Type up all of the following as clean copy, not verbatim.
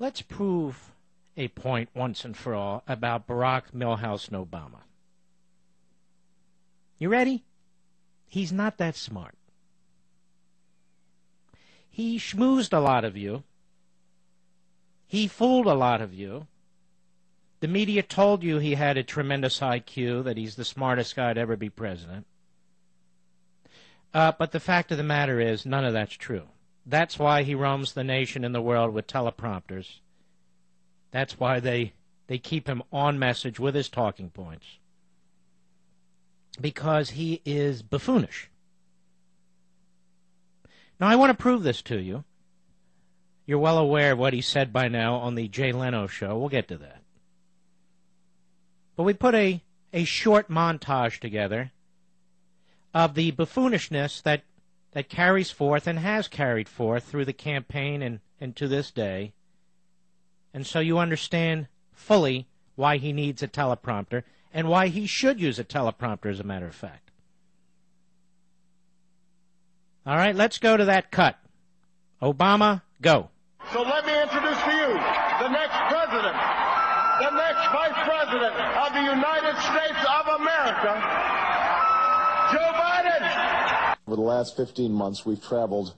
Let's prove a point once and for all about Barack Milhouse Obama. You ready? He's not that smart. He schmoozed a lot of you. He fooled a lot of you. The media told you he had a tremendous IQ, that he's the smartest guy to ever be president. But the fact of the matter is, none of that's true. That's why he roams the nation and the world with teleprompters. That's why they keep him on message with his talking points. Because he is buffoonish. Now, I want to prove this to you. You're well aware of what he said by now on the Jay Leno show. We'll get to that. But we put a short montage together of the buffoonishness that carries forth and has carried forth through the campaign and to this day. And so you understand fully why he needs a teleprompter and why he should use a teleprompter, as a matter of fact. All right, let's go to that cut. Obama, go. So let me introduce to you the next president, the next vice president of the United States of America, Joe Biden. Over the last 15 months, we've traveled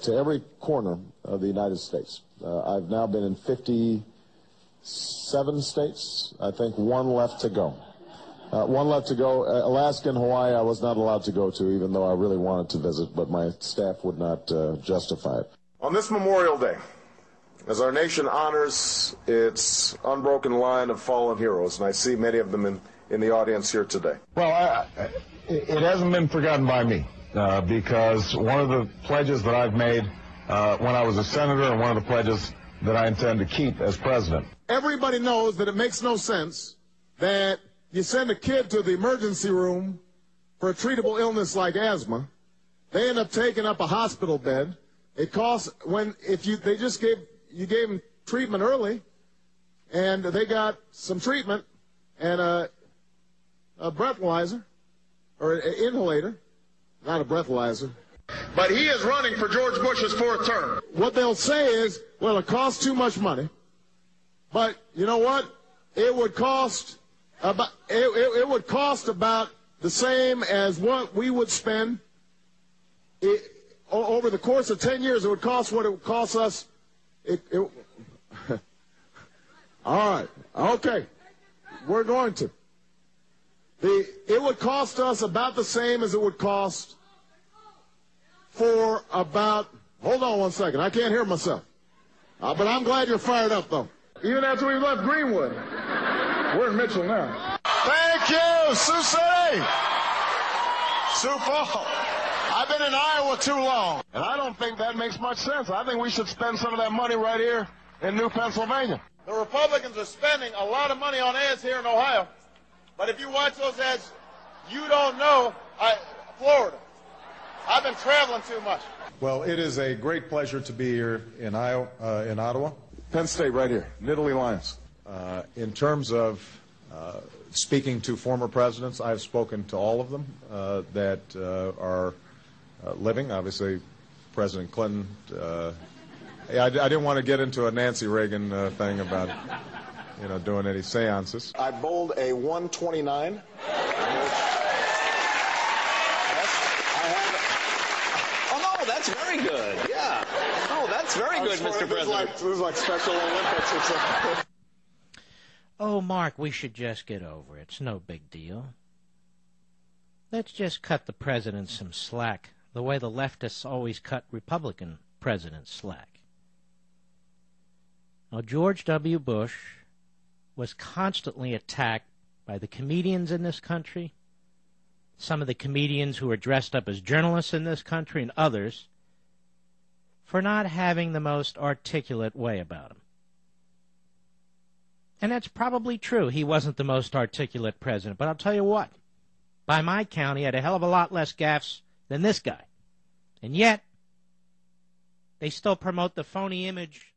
to every corner of the United States. I've now been in 57 states. I think one left to go. Alaska and Hawaii I was not allowed to go to, even though I really wanted to visit, but my staff would not justify it. On this Memorial Day, as our nation honors its unbroken line of fallen heroes, and I see many of them in the audience here today. Well, it hasn't been forgotten by me, because one of the pledges that I've made when I was a senator, and one of the pledges that I intend to keep as president. Everybody knows that it makes no sense that you send a kid to the emergency room for a treatable illness like asthma. They end up taking up a hospital bed. It costs, you gave them treatment early, and they got some treatment and a breathalyzer, or an inhalator, not a breathalyzer. But he is running for George Bush's fourth term. What they'll say is, well, it costs too much money, but you know what? It would cost about the same as what we would spend over the course of 10 years. It would cost what it would cost us. All right, okay, we're going to. It would cost us about the same as it would cost for about, hold on one second, I can't hear myself. But I'm glad you're fired up, though. Even after we left Greenwood. We're in Mitchell now. Thank you, Sioux City. Sioux Falls. I've been in Iowa too long. And I don't think that makes much sense. I think we should spend some of that money right here in New Pennsylvania. The Republicans are spending a lot of money on ads here in Ohio. But if you watch those ads, you don't know Florida. I've been traveling too much. Well, it is a great pleasure to be here in Ottawa. Penn State right here, Nittany Lions. In terms of speaking to former presidents, I've spoken to all of them that are living. Obviously, President Clinton. I didn't want to get into a Nancy Reagan thing about doing any seances. I bowled a 129. That's very good. Yeah. Oh, that's very good, Mr. President. This is like Special Olympics or something. Oh, Mark, we should just get over it. It's no big deal. Let's just cut the president some slack, the way the leftists always cut Republican presidents slack. Now, George W. Bush was constantly attacked by the comedians in this country, some of the comedians who are dressed up as journalists in this country, and others, for not having the most articulate way about him. And that's probably true. He wasn't the most articulate president. But I'll tell you what, by my count, he had a hell of a lot less gaffes than this guy. And yet, they still promote the phony image